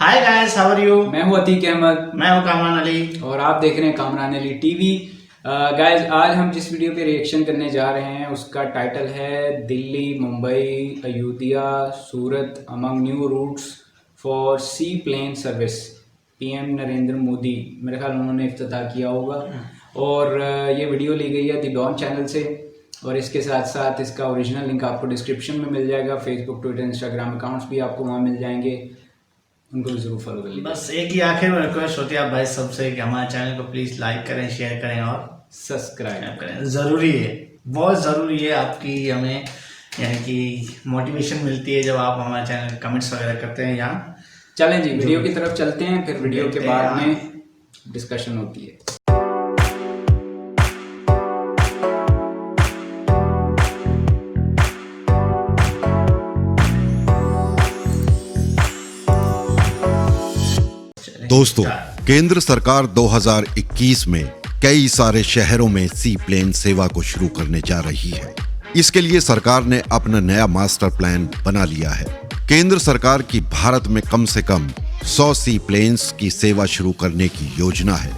Hi guys, how are you? मैं हूं अतीक अहमद। मैं हूं कामरान अली और आप देख रहे हैं कामरान अली टीवी। गाइस, आज हम जिस वीडियो पे रिएक्शन करने जा रहे हैं उसका टाइटल है Delhi, Mumbai, Ayodhya, Surat among new routes for seaplane service. PM Narendra Modi, मेरे ख्याल उन्होंने इफ्तिताह किया होगा। और ये वीडियो ली गई है दी डॉन चैनल से। और इसके साथ साथ इसका ओरिजिनल लिंक आपको डिस्क्रिप्शन में मिल जाएगा। फेसबुक, ट्विटर, इंस्टाग्राम अकाउंट्स भी आपको वहाँ मिल जाएंगे, उनको भी जरूर फॉलो कर लीजिए। बस एक ही आखिर में रिक्वेस्ट होती है आप भाई सबसे कि हमारे चैनल को प्लीज लाइक करें, शेयर करें और सब्सक्राइब करें। जरूरी है, बहुत जरूरी है। आपकी हमें यानी कि मोटिवेशन मिलती है जब आप हमारे चैनल कमेंट्स वगैरह करते हैं। यहाँ चलें जी, वीडियो की तरफ चलते हैं, फिर वीडियो के बाद हैं। में डिस्कशन होती है। दोस्तों, केंद्र सरकार 2021 में कई सारे शहरों में सी प्लेन सेवा को शुरू करने जा रही है। इसके लिए सरकार ने अपना नया मास्टर प्लान बना लिया है। केंद्र सरकार की भारत में कम से कम 100 सी प्लेन्स की सेवा शुरू करने की योजना है।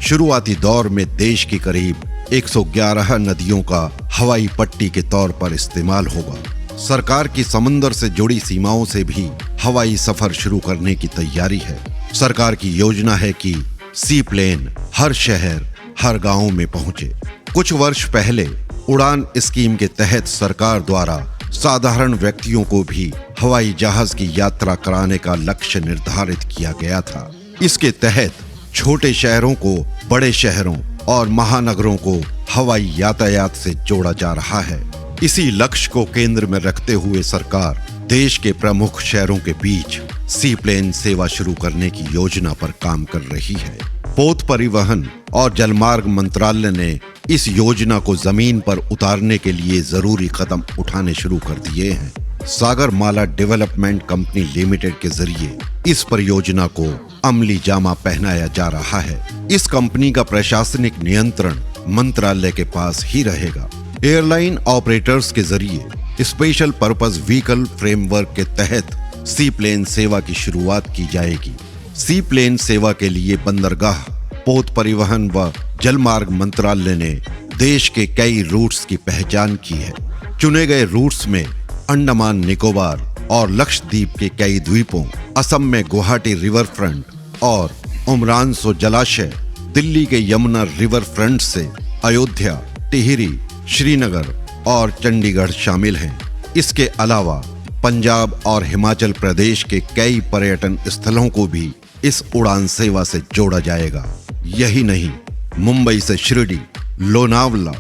शुरुआती दौर में देश की करीब 111 नदियों का हवाई पट्टी के तौर पर इस्तेमाल होगा। सरकार की समुद्र से जुड़ी सीमाओं से भी हवाई सफर शुरू करने की तैयारी है। सरकार की योजना है कि सी प्लेन हर शहर, हर गांव में पहुंचे। कुछ वर्ष पहले उड़ान स्कीम के तहत सरकार द्वारा साधारण व्यक्तियों को भी हवाई जहाज की यात्रा कराने का लक्ष्य निर्धारित किया गया था। इसके तहत छोटे शहरों को बड़े शहरों और महानगरों को हवाई यातायात से जोड़ा जा रहा है। इसी लक्ष्य को केंद्र में रखते हुए सरकार देश के प्रमुख शहरों के बीच सी प्लेन सेवा शुरू करने की योजना पर काम कर रही है। पोत परिवहन और जलमार्ग मंत्रालय ने इस योजना को जमीन पर उतारने के लिए जरूरी कदम उठाने शुरू कर दिए हैं। सागरमाला डेवलपमेंट कंपनी लिमिटेड के जरिए इस परियोजना को अमली जामा पहनाया जा रहा है। इस कंपनी का प्रशासनिक नियंत्रण मंत्रालय के पास ही रहेगा। एयरलाइन ऑपरेटर्स के जरिए स्पेशल पर्पस व्हीकल फ्रेमवर्क के तहत सी प्लेन सेवा की शुरुआत की जाएगी। सी प्लेन सेवा के लिए बंदरगाह, पोत परिवहन व जलमार्ग मंत्रालय ने देश के कई रूट्स की पहचान की है। चुने गए रूट्स में अंडमान निकोबार और लक्षद्वीप के कई द्वीपों, असम में गुवाहाटी रिवर फ्रंट और उमरानसो जलाशय, दिल्ली के यमुना रिवर फ्रंट से अयोध्या, टिहरी, श्रीनगर और चंडीगढ़ शामिल हैं। इसके अलावा पंजाब और हिमाचल प्रदेश के कई पर्यटन स्थलों को भी इस उड़ान सेवा से जोड़ा जाएगा। यही नहीं, मुंबई से शिरडी, लोनावला,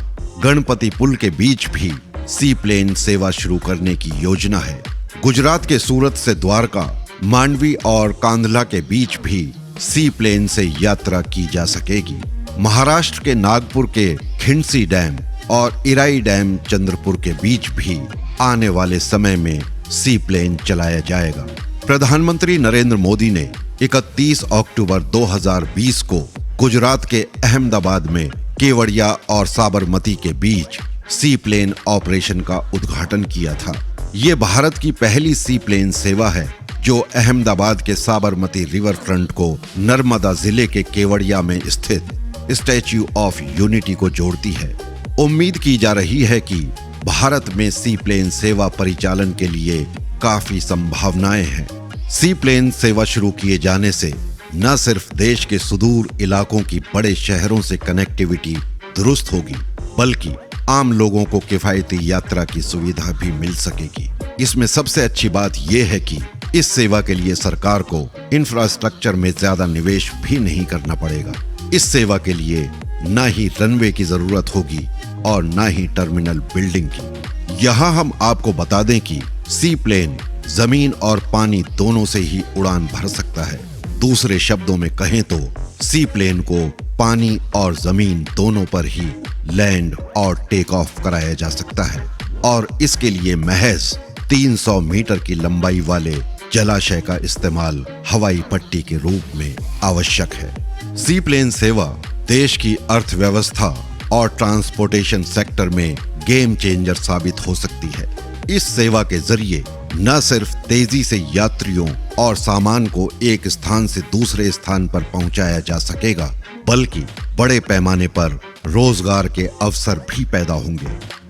गणपतिपुल के बीच भी सी प्लेन सेवा शुरू करने की योजना है। गुजरात के सूरत से द्वारका, मांडवी और कांधला के बीच भी सी प्लेन से यात्रा की जा सकेगी। महाराष्ट्र के नागपुर के खिंडसी डैम और इराई डैम चंद्रपुर के बीच भी आने वाले समय में सी प्लेन चलाया जाएगा। प्रधानमंत्री नरेंद्र मोदी ने 31 अक्टूबर 2020 को गुजरात के अहमदाबाद में केवड़िया और साबरमती के बीच सी प्लेन ऑपरेशन का उद्घाटन किया था। ये भारत की पहली सी प्लेन सेवा है जो अहमदाबाद के साबरमती रिवर फ्रंट को नर्मदा जिले के केवड़िया में स्थित स्टैच्यू ऑफ यूनिटी को जोड़ती है। उम्मीद की जा रही है कि भारत में सी प्लेन सेवा परिचालन के लिए काफी संभावनाएं हैं। सी प्लेन सेवा शुरू किए जाने से न सिर्फ देश के सुदूर इलाकों की बड़े शहरों से कनेक्टिविटी दुरुस्त होगी, बल्कि आम लोगों को किफायती यात्रा की सुविधा भी मिल सकेगी। इसमें सबसे अच्छी बात यह है कि इस सेवा के लिए सरकार को इंफ्रास्ट्रक्चर में ज्यादा निवेश भी नहीं करना पड़ेगा। इस सेवा के लिए न ही रनवे की जरूरत होगी और न ही टर्मिनल बिल्डिंग की। यहाँ हम आपको बता दें कि सी प्लेन जमीन और पानी दोनों से ही उड़ान भर सकता है। दूसरे शब्दों में कहें तो सी प्लेन को पानी और जमीन दोनों पर ही लैंड और टेक ऑफ कराया जा सकता है और इसके लिए महज 300 मीटर की लंबाई वाले जलाशय का इस्तेमाल हवाई पट्टी के रूप में आवश्यक है। सी प्लेन सेवा देश की अर्थव्यवस्था और ट्रांसपोर्टेशन सेक्टर में गेम चेंजर साबित हो सकती है। इस सेवा के जरिए न सिर्फ तेजी से यात्रियों और सामान को एक स्थान से दूसरे स्थान पर पहुंचाया जा सकेगा, बल्कि बड़े पैमाने पर रोजगार के अवसर भी पैदा होंगे।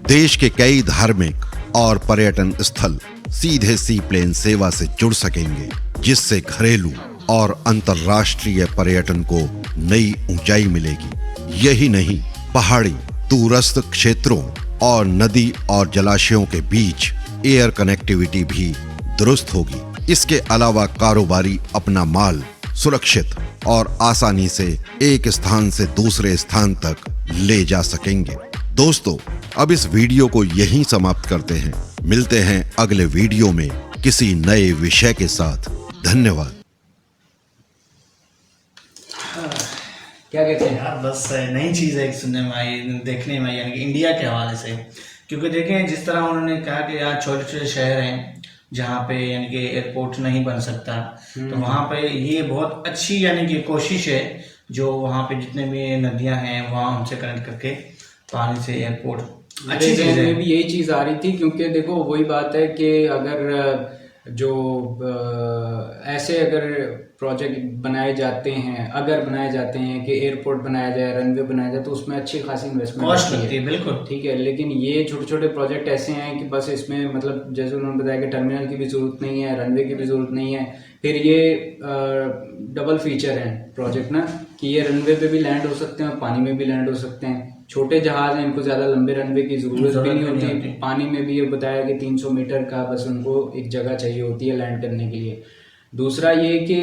देश के कई धार्मिक और पर्यटन स्थल सीधे सी प्लेन सेवा से जुड़ सकेंगे, जिससे घरेलू और अंतर्राष्ट्रीय पर्यटन को नई ऊंचाई मिलेगी। यही नहीं, पहाड़ी, दूरस्थ क्षेत्रों और नदी और जलाशयों के बीच एयर कनेक्टिविटी भी दुरुस्त होगी। इसके अलावा कारोबारी अपना माल सुरक्षित और आसानी से एक स्थान से दूसरे स्थान तक ले जा सकेंगे। दोस्तों, अब इस वीडियो को यहीं समाप्त करते हैं। मिलते हैं अगले वीडियो में किसी नए विषय के साथ। धन्यवाद। क्या कहते हैं यार बस नई चीज़ है सुनने में आई, देखने में आई, यानी कि इंडिया के हवाले से। क्योंकि देखें जिस तरह उन्होंने कहा कि यार छोटे छोटे शहर हैं जहाँ पे यानी कि एयरपोर्ट नहीं बन सकता, तो वहाँ पे ये बहुत अच्छी यानी कि कोशिश है जो वहाँ पे जितने भी नदियाँ हैं वहाँ उनसे कनेक्ट करके पानी से एयरपोर्ट अच्छी चीज़ है। में भी यही चीज़ आ रही थी, क्योंकि देखो वही बात है कि अगर जो ऐसे अगर प्रोजेक्ट बनाए जाते हैं कि एयरपोर्ट बनाया जाए, रनवे बनाया जाए, तो उसमें अच्छी खासी इन्वेस्टमेंट कॉस्ट लगती है, बिल्कुल ठीक है। लेकिन ये छोटे छोटे प्रोजेक्ट ऐसे हैं कि बस इसमें मतलब जैसे उन्होंने बताया कि टर्मिनल की भी जरूरत नहीं है, रनवे की भी जरूरत नहीं है। फिर ये डबल फीचर है प्रोजेक्ट ना, कि ये रनवे पे भी लैंड हो सकते हैं और पानी में भी लैंड हो सकते हैं। छोटे जहाज हैं, इनको ज़्यादा लंबे रनवे की ज़रूरत भी नहीं होती। पानी में भी ये बताया कि 300 मीटर का बस उनको एक जगह चाहिए होती है लैंड करने के लिए। दूसरा ये कि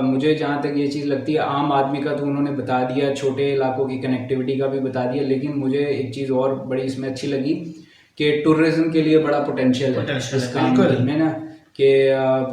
मुझे जहाँ तक ये चीज़ लगती है, आम आदमी का तो उन्होंने बता दिया, छोटे इलाकों की कनेक्टिविटी का भी बता दिया, लेकिन मुझे एक चीज़ और बड़ी इसमें अच्छी लगी कि टूरिज्म के लिए बड़ा पोटेंशियल है इस काम में ना, कि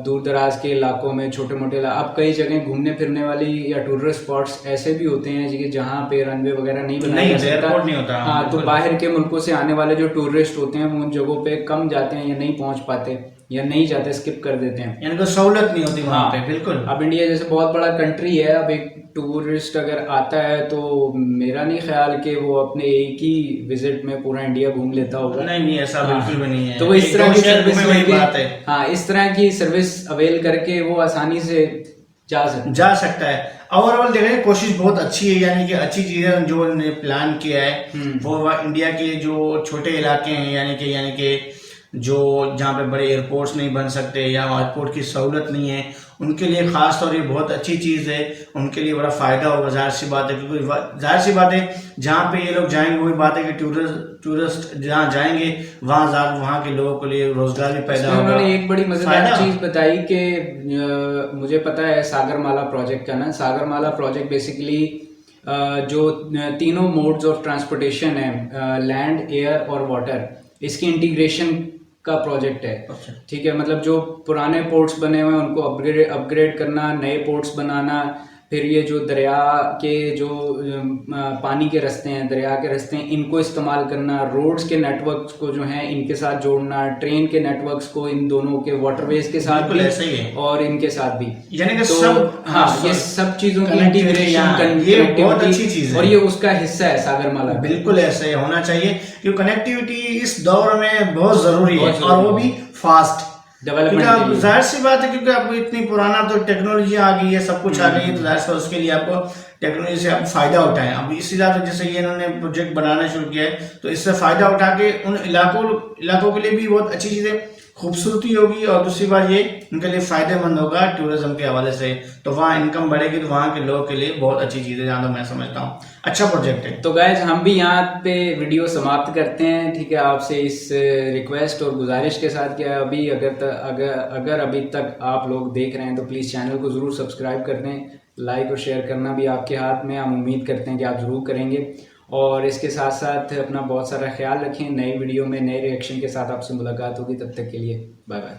दूर दराज के इलाकों में छोटे मोटे अब कई जगह घूमने फिरने वाली या टूरिस्ट स्पॉट्स ऐसे भी होते हैं कि जहाँ पे रनवे वगैरह नहीं बनाया जाता। हाँ, तो बाहर के मुल्कों से आने वाले जो टूरिस्ट होते हैं वो उन जगहों पे कम जाते हैं या नहीं पहुँच पाते या नहीं जाते, स्किप कर देते हैं, यानी कोई सहूलत नहीं होती वहाँ पे। बिल्कुल। अब इंडिया जैसे बहुत बड़ा कंट्री है, अब एक टूरिस्ट अगर आता है तो मेरा नहीं ख्याल कि वो अपने एक ही विजिट में पूरा इंडिया घूम लेता होगा। नहीं, ऐसा बिल्कुल भी नहीं है। तो इस तरह की सर्विस बात है। हाँ, इस तरह की सर्विस अवेल करके वो आसानी से जा सकता है। ओवरऑल देखें कोशिश बहुत अच्छी है, यानी कि अच्छी चीजें जो उन्होंने प्लान किया है वो इंडिया के जो छोटे इलाके हैं यानी कि जो जहाँ पे बड़े एयरपोर्ट्स नहीं बन सकते या एयरपोर्ट की सहूलत नहीं है, उनके लिए खास तौर ये बहुत अच्छी चीज़ है। उनके लिए बड़ा फ़ायदा होगा, जाहिर सी बात है, क्योंकि जाहिर सी बात है जहाँ पे ये लोग जाएंगे वही बात है कि टूरिस्ट जहाँ जाएंगे वहाँ के लोगों के लिए रोजगार भी पैदा होगा। उन्होंने एक बड़ी मजेदार चीज़ बताई कि मुझे पता है सागरमाला प्रोजेक्ट का ना, सागरमाला प्रोजेक्ट बेसिकली जो तीनों मोड्स ऑफ ट्रांसपोर्टेशन है, लैंड, एयर और वाटर, इसकी इंटीग्रेशन का प्रोजेक्ट है। ठीक है, मतलब जो पुराने पोर्ट्स बने हुए हैं उनको अपग्रेड करना, नए पोर्ट्स बनाना, फिर ये जो दरिया के जो पानी के रास्ते हैं, दरिया के रास्ते हैं, इनको इस्तेमाल करना, रोड्स के नेटवर्क्स को जो हैं इनके साथ जोड़ना, ट्रेन के नेटवर्क्स को इन दोनों के वाटरवेज के साथ भी और इनके साथ भी, यानी कि तो सब ये सब चीजों की इंटीग्रेशन, ये बहुत अच्छी चीज है और ये उसका हिस्सा है सागरमाला। बिल्कुल ऐसा ही होना चाहिए, क्योंकि कनेक्टिविटी इस दौर में बहुत जरूरी है और वो भी फास्ट डेवलपमेंट। जाहिर सी बात है, क्योंकि अब इतनी पुराना तो टेक्नोलॉजी आ गई है, सब कुछ आ गई है, तो जाहिर सी उसके लिए आपको टेक्नोलॉजी से आप फायदा उठाएं। अब इसी तरह जैसे ये इन्होंने प्रोजेक्ट बनाना शुरू किया है, तो इससे फायदा उठा के उन इलाकों के लिए भी बहुत अच्छी चीजें, खूबसूरती होगी, और दूसरी बात ये उनके लिए फायदेमंद होगा टूरिज्म के हवाले से, तो वहाँ इनकम बढ़ेगी, तो वहाँ के लोगों के लिए बहुत अच्छी चीज़ है, जहाँ तक मैं समझता हूँ अच्छा प्रोजेक्ट है। तो गाइज हम भी यहाँ पे वीडियो समाप्त करते हैं, ठीक है, आपसे इस रिक्वेस्ट और गुजारिश के साथ कि अभी अगर अभी तक आप लोग देख रहे हैं तो प्लीज़ चैनल को ज़रूर सब्सक्राइब कर दें, लाइक और शेयर करना भी आपके हाथ में, हम उम्मीद करते हैं कि आप ज़रूर करेंगे। और इसके साथ साथ अपना बहुत सारा ख्याल रखें। नई वीडियो में नए रिएक्शन के साथ आपसे मुलाकात होगी, तब तक के लिए बाय बाय।